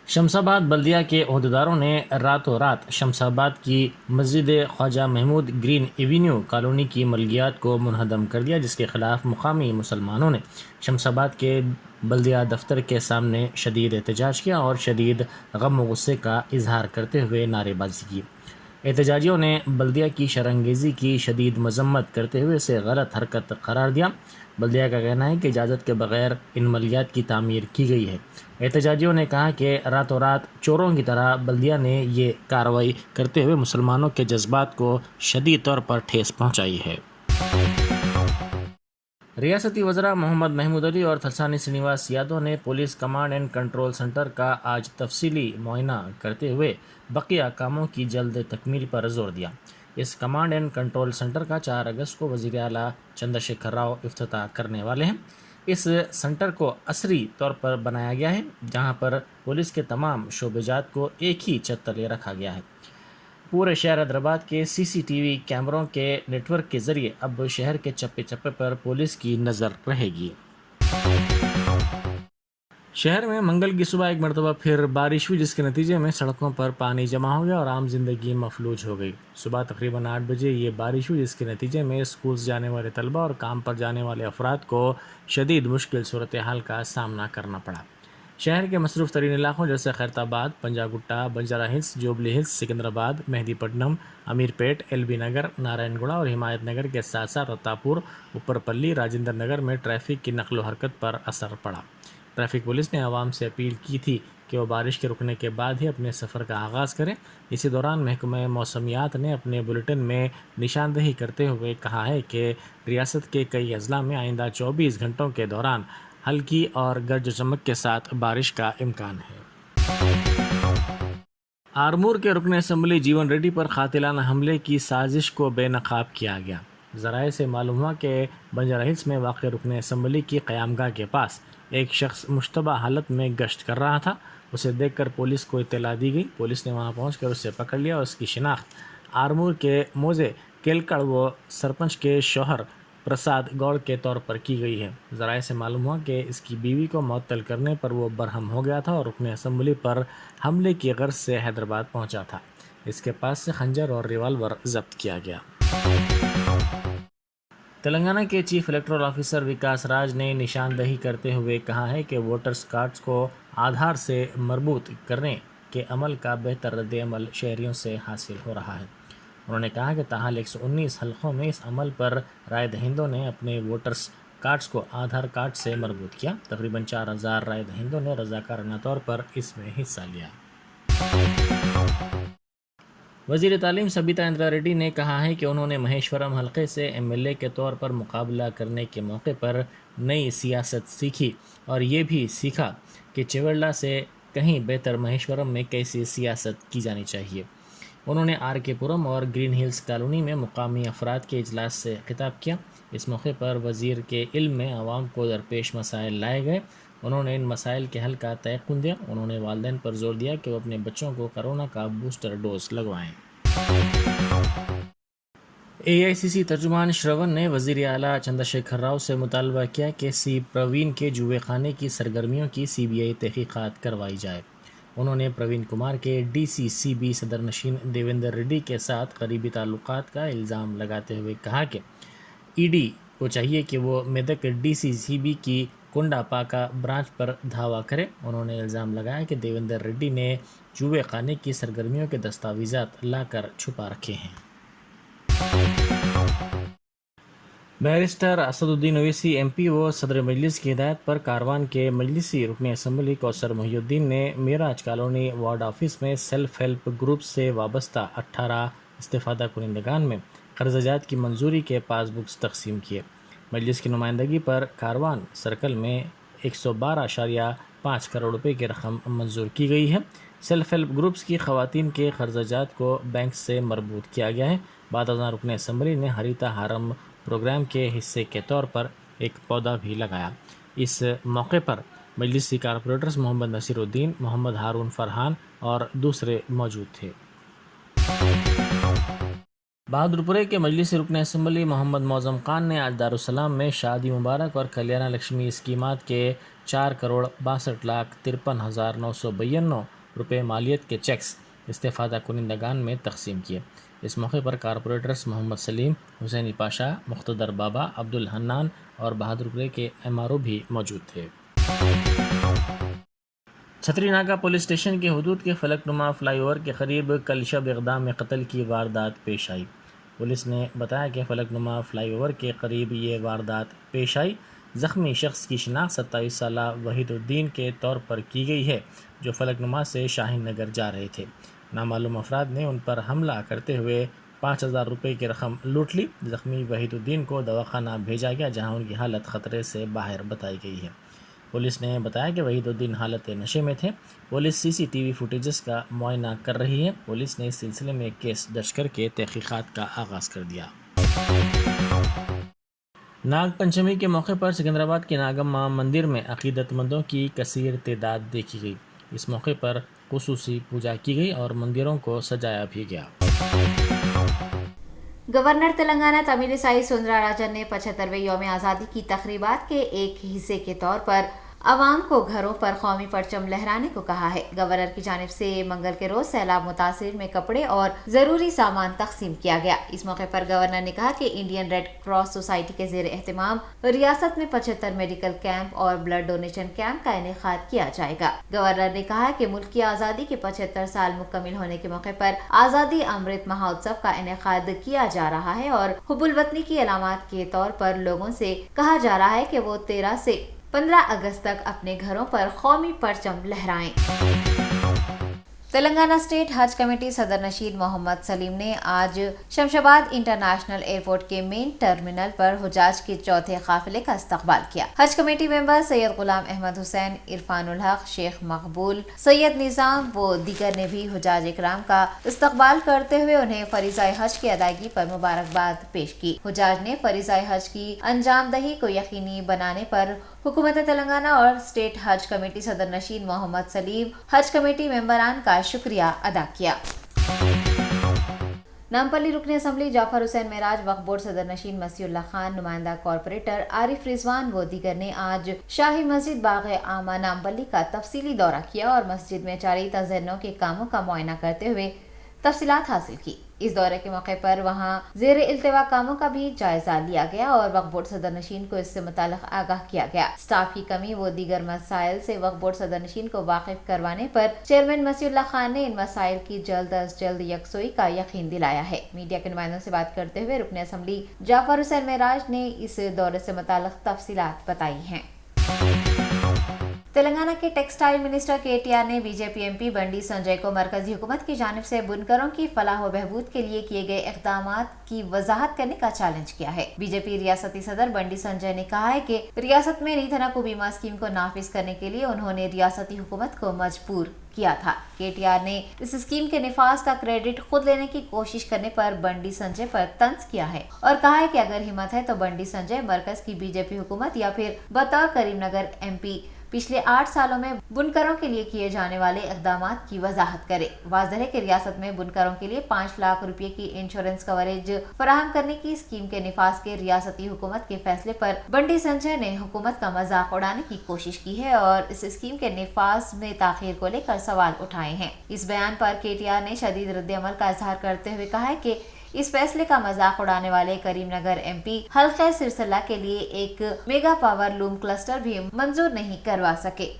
شمس آباد بلدیہ کے عہدیداروں نے راتوں رات شمس آباد کی مسجد خواجہ محمود گرین ایونیو کالونی کی ملکیات کو منہدم کر دیا، جس کے خلاف مقامی مسلمانوں نے شمس آباد کے بلدیہ دفتر کے سامنے شدید احتجاج کیا اور شدید غم و غصے کا اظہار کرتے ہوئے نعرے بازی کی۔ احتجاجیوں نے بلدیہ کی شرنگیزی کی شدید مذمت کرتے ہوئے اسے غلط حرکت قرار دیا۔ بلدیہ کا کہنا ہے کہ اجازت کے بغیر ان ملیات کی تعمیر کی گئی ہے۔ احتجاجیوں نے کہا کہ راتوں رات چوروں کی طرح بلدیہ نے یہ کارروائی کرتے ہوئے مسلمانوں کے جذبات کو شدید طور پر ٹھیس پہنچائی ہے۔ ریاستی وزراء محمد محمود علی اور تھلسانی سرینواس یادو نے police command and control centre کا آج تفصیلی معائنہ کرتے ہوئے بقیہ کاموں کی جلد تکمیل پر زور دیا۔ اس کمانڈ اینڈ کنٹرول سینٹر کا 4 اگست کو وزیر اعلیٰ چندر شیکھر راؤ افتتاح کرنے والے ہیں۔ اس سینٹر کو عصری طور پر بنایا گیا ہے، جہاں پر پولیس کے تمام شعبے جات کو ایک ہی چھت تلے رکھا گیا ہے۔ پورے شہر حیدرآباد کے CCTV کیمروں کے نیٹ ورک کے ذریعے اب شہر کے چپے چپے پر پولیس کی نظر رہے گی۔ شہر میں منگل کی صبح ایک مرتبہ پھر بارش ہوئی، جس کے نتیجے میں سڑکوں پر پانی جمع ہو گیا اور عام زندگی مفلوج ہو گئی۔ صبح تقریباً 8 بجے یہ بارش ہوئی، جس کے نتیجے میں اسکولز جانے والے طلبہ اور کام پر جانے والے افراد کو شدید مشکل صورتحال کا سامنا کرنا پڑا۔ شہر کے مصروف ترین علاقوں جیسے Khairatabad, Punjagutta, Banjara Hills, Jubilee Hills, Secunderabad, Mehdipatnam, Ameerpet, LB Nagar, Narayanguda اور حمایت نگر کے ساتھ ساتھ رتاپور، اوپر پلی، راجندر نگر میں ٹریفک کی نقل و حرکت پر اثر پڑا۔ ٹریفک پولیس نے عوام سے اپیل کی تھی کہ وہ بارش کے رکنے کے بعد ہی اپنے سفر کا آغاز کریں۔ اسی دوران محکمہ موسمیات نے اپنے بلیٹن میں نشاندہی کرتے ہوئے کہا ہے کہ ریاست کے کئی اضلاع میں آئندہ 24 گھنٹوں کے دوران ہلکی اور گرج چمک کے ساتھ بارش کا امکان ہے۔ آرمور کے رکن اسمبلی جیون ریڈی پر قاتلانہ حملے کی سازش کو بے نقاب کیا گیا۔ ذرائع سے معلوم ہوا کہ بنجارہ ہلز میں واقع رکن اسمبلی کی قیامگاہ کے پاس ایک شخص مشتبہ حالت میں گشت کر رہا تھا۔ اسے دیکھ کر پولیس کو اطلاع دی گئی۔ پولیس نے وہاں پہنچ کر اسے پکڑ لیا اور اس کی شناخت آرمور کے موزے کیلکڑ و سرپنچ کے شوہر پرساد گوڑ کے طور پر کی گئی ہے۔ ذرائع سے معلوم ہوا کہ اس کی بیوی کو معطل کرنے پر وہ برہم ہو گیا تھا اور رکن اسمبلی پر حملے کی غرض سے حیدرآباد پہنچا تھا۔ اس کے پاس سے خنجر اور ریوالور ضبط کیا گیا۔ تلنگانہ کے چیف الیکٹورل آفیسر وکاس راج نے نشاندہی کرتے ہوئے کہا ہے کہ ووٹرز کارڈز کو آدھار سے مربوط کرنے کے عمل کا بہتر رد عمل شہریوں سے حاصل ہو رہا ہے۔ انہوں نے کہا کہ تاحال 119 حلقوں میں اس عمل پر رائے دہندوں نے اپنے ووٹرز کارڈز کو آدھار کارڈ سے مربوط کیا۔ تقریباً 4000 رائے دہندوں نے رضاکارانہ طور پر اس میں حصہ لیا۔ وزیر تعلیم سبیتا اندرا ریڈی نے کہا ہے کہ انہوں نے مہیشورم حلقے سے MLA کے طور پر مقابلہ کرنے کے موقع پر نئی سیاست سیکھی اور یہ بھی سیکھا کہ چیوڑلہ سے کہیں بہتر مہیشورم میں کیسی سیاست کی جانی چاہیے۔ انہوں نے RK پورم اور گرین ہلز کالونی میں مقامی افراد کے اجلاس سے خطاب کیا۔ اس موقع پر وزیر کے علم میں عوام کو درپیش مسائل لائے گئے۔ انہوں نے ان مسائل کے حل کا تیقن دیا۔ انہوں نے والدین پر زور دیا کہ وہ اپنے بچوں کو کورونا کا بوسٹر ڈوز لگوائیں۔ AICC ترجمان شرون نے وزیر اعلیٰ چندر شیکھر راؤ سے مطالبہ کیا کہ C پروین کے جوئے خانے کی سرگرمیوں کی CBI تحقیقات کروائی جائے۔ انہوں نے پروین کمار کے DCCB صدر نشین دیویندر ریڈی کے ساتھ قریبی تعلقات کا الزام لگاتے ہوئے کہا کہ ED کو چاہیے کہ وہ میدک DCCB کی کنڈا پاکا برانچ پر دھاوا کرے۔ انہوں نے الزام لگایا کہ دیویندر ریڈی نے جوئے خانے کی سرگرمیوں کے دستاویزات لا کر چھپا رکھے ہیں۔ بیرسٹر اسد الدین اویسی MP و صدر مجلس کی ہدایت پر کاروان کے مجلسی رکن اسمبلی کوثر محی الدین نے معراج کالونی وارڈ آفس میں سیلف ہیلپ گروپ سے وابستہ 18 استفادہ کنندگان میں قرضہ جات کی منظوری کے پاس بکس تقسیم کیے۔ مجلس کی نمائندگی پر کاروان سرکل میں 112.5 کروڑ روپے کی رقم منظور کی گئی ہے۔ سیلف ہیلپ گروپس کی خواتین کے قرضہ جات کو بینک سے مربوط کیا گیا ہے۔ بعد ازاں رکن اسمبلی نے ہریتا ہارم پروگرام کے حصے کے طور پر ایک پودا بھی لگایا۔ اس موقع پر مجلسی کارپوریٹرز محمد نصیر الدین، محمد ہارون فرحان اور دوسرے موجود تھے۔ بہادرپورے کے مجلسی رکن اسمبلی محمد معظم خان نے آج دارالسلام میں شادی مبارک اور کلیانہ لکشمی اسکیمات کے 4,62,53,992 روپے مالیت کے چیکس استفادہ کنندگان میں تقسیم کیے۔ اس موقع پر کارپوریٹرز محمد سلیم، حسینی پاشا، مقتدر بابا، عبد الحنان اور بہادرپورے کے MRO بھی موجود تھے۔ چھتری ناکہ پولیس اسٹیشن کے حدود کے فلک نما فلائی اوور کے قریب کل شب اقدام میں قتل کی واردات پیش آئی۔ پولیس نے بتایا کہ فلک نما فلائی اوور کے قریب یہ واردات پیش آئی۔ زخمی شخص کی شناخت 27 سالہ وحید الدین کے طور پر کی گئی ہے، جو فلک نما سے شاہین نگر جا رہے تھے۔ نامعلوم افراد نے ان پر حملہ کرتے ہوئے 5000 روپے کی رقم لوٹ لی۔ زخمی وحید الدین کو دواخانہ بھیجا گیا، جہاں ان کی حالت خطرے سے باہر بتائی گئی ہے۔ پولیس نے بتایا کہ وحید الدین حالت نشے میں تھے۔ پولیس CCTV فوٹیجز کا معائنہ کر رہی ہے۔ پولیس نے اس سلسلے میں کیس درج کر کے تحقیقات کا آغاز کر دیا۔ ناگ پنچمی کے موقع پر سکندرآباد کے ناگماں مندر میں عقیدت مندوں کی کثیر تعداد دیکھی گئی۔ اس موقع پر خصوصی پوجا کی گئی اور مندروں کو سجایا بھی گیا۔ گورنر تلنگانہ تمل سائی سوندرا راجن نے 75ویں یوم آزادی کی تقریبات کے ایک حصے کے طور پر عوام کو گھروں پر قومی پرچم لہرانے کو کہا ہے۔ گورنر کی جانب سے منگل کے روز سیلاب متاثر میں کپڑے اور ضروری سامان تقسیم کیا گیا۔ اس موقع پر گورنر نے کہا کہ انڈین ریڈ کراس سوسائٹی کے زیر اہتمام ریاست میں 75 میڈیکل کیمپ اور بلڈ ڈونیشن کیمپ کا انعقاد کیا جائے گا۔ گورنر نے کہا کہ ملک کی آزادی کے 75 سال مکمل ہونے کے موقع پر آزادی امرت مہوتسو کا انعقاد کیا جا رہا ہے اور حب الوطنی کی علامات کے طور پر لوگوں سے کہا جا رہا ہے کہ وہ 13 سے 15 اگست تک اپنے گھروں پر قومی پرچم لہرائیں۔ تلنگانہ اسٹیٹ حج کمیٹی صدر نشین محمد سلیم نے آج شمشاباد انٹرنیشنل ایئرپورٹ کے مین ٹرمینل پر حجاج کے چوتھے قافلے کا استقبال کیا۔ حج کمیٹی ممبر سید غلام احمد حسین، عرفان الحق، شیخ مقبول، سید نظام و دیگر نے بھی حجاج اکرام کا استقبال کرتے ہوئے انہیں فریضہ حج کی ادائیگی پر مبارکباد پیش کی۔ حجاج نے فریضہ حج کی انجام دہی کو یقینی بنانے پر حکومت تلنگانہ اور اسٹیٹ حج کمیٹی صدر نشین محمد سلیم، حج کمیٹی ممبران کا شکریہ ادا کیا۔ نامپلی رکن اسمبلی جعفر حسین معراج، وقف بورڈ صدر نشین مسیح اللہ خان، نمائندہ کارپوریٹر عارف رضوان و دیگر نے آج شاہی مسجد باغ عامہ نامپلی کا تفصیلی دورہ کیا اور مسجد میں جاری تزئینوں کے کاموں کا معائنہ کرتے ہوئے تفصیلات حاصل کی۔ اس دورے کے موقع پر وہاں زیر التوا کاموں کا بھی جائزہ لیا گیا اور وقف بورڈ صدر نشین کو اس سے متعلق آگاہ کیا گیا۔ سٹاف کی کمی و دیگر مسائل سے وقف بورڈ صدر نشین کو واقف کروانے پر چیئرمین مسیح اللہ خان نے ان مسائل کی جلد از جلد یکسوئی کا یقین دلایا ہے۔ میڈیا کے نمائندوں سے بات کرتے ہوئے رکن اسمبلی جعفر حسین معراج نے اس دورے سے متعلق تفصیلات بتائی ہیں۔ تلنگانہ کے ٹیکسٹائل منسٹر KTR نے BJP MP بنڈی سنجے کو مرکزی حکومت کی جانب سے بنکروں کی فلاح و بہبود کے لیے کیے گئے اقدامات کی وضاحت کرنے کا چیلنج کیا ہے۔ BJP ریاستی صدر بنڈی سنجے نے کہا ہے کہ ریاست میں نیتھنکو بیمہ اسکیم کو نافذ کرنے کے لیے انہوں نے ریاستی حکومت کو مجبور کیا تھا۔ KTR نے اس اسکیم کے نفاذ کا کریڈٹ خود لینے کی کوشش کرنے پر بنڈی سنجے پر طنز کیا ہے اور کہا ہے کہ اگر ہمت ہے تو بنڈی سنجے مرکز کی BJP حکومت یا پھر بطور کریم نگر MP پچھلے 8 سالوں میں بنکروں کے لیے کیے جانے والے اقدامات کی وضاحت کرے۔ واضح ہے کہ ریاست میں بنکروں کے لیے 5 لاکھ روپے کی انشورنس کوریج فراہم کرنے کی اسکیم کے نفاذ کے ریاستی حکومت کے فیصلے پر بنڈی سنجے نے حکومت کا مذاق اڑانے کی کوشش کی ہے اور اس اسکیم کے نفاذ میں تاخیر کو لے کر سوال اٹھائے ہیں۔ اس بیان پر KTR نے شدید رد عمل کا اظہار کرتے ہوئے کہا ہے کہ اس فیصلے کا مذاق اڑانے والے کریم نگر MP حلقہ سرسلہ کے لیے ایک میگا پاور لوم کلسٹر بھی منظور نہیں کروا سکے۔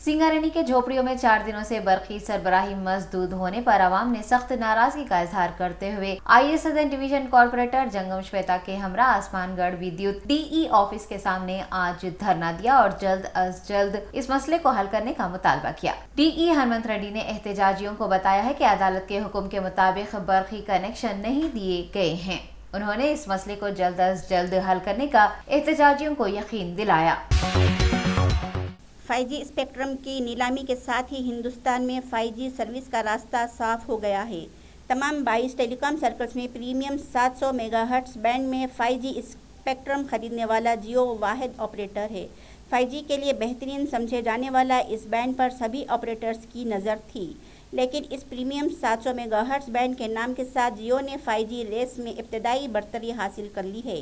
سنگارینی کے جھوپڑیوں میں 4 دنوں سے برقی سربراہی مسدود ہونے پر عوام نے سخت ناراضگی کا اظہار کرتے ہوئے IS ڈویژن کارپوریٹر جنگم شویتا کے ہمراہ آسمان گڑھ ودیوت DE آفس کے سامنے آج دھرنا دیا اور جلد از جلد اس مسئلے کو حل کرنے کا مطالبہ کیا۔ DE ہنمنت ریڈی نے احتجاجیوں کو بتایا ہے کہ عدالت کے حکم کے مطابق برقی کنیکشن نہیں دیے گئے ہیں۔ انہوں نے اس مسئلے کو جلد از جلد حل کرنے کا احتجاجیوں کو یقین دلایا۔ 5G اسپیکٹرم کی نیلامی کے ساتھ ہی ہندوستان میں 5G سروس کا راستہ صاف ہو گیا ہے۔ تمام 22 ٹیلی کام سرکلز میں پریمیم 700 میگا ہرٹز بینڈ میں 5G اسپیکٹرم خریدنے والا جیو واحد آپریٹر ہے۔ 5G کے لیے بہترین سمجھے جانے والا اس بینڈ پر سبھی آپریٹرز کی نظر تھی، لیکن اس پریمیم 700 میگا ہرٹز بینڈ کے نام کے ساتھ جیو نے 5G ریس میں ابتدائی برتری حاصل کر لی ہے۔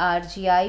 RGI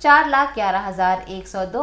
4,11,102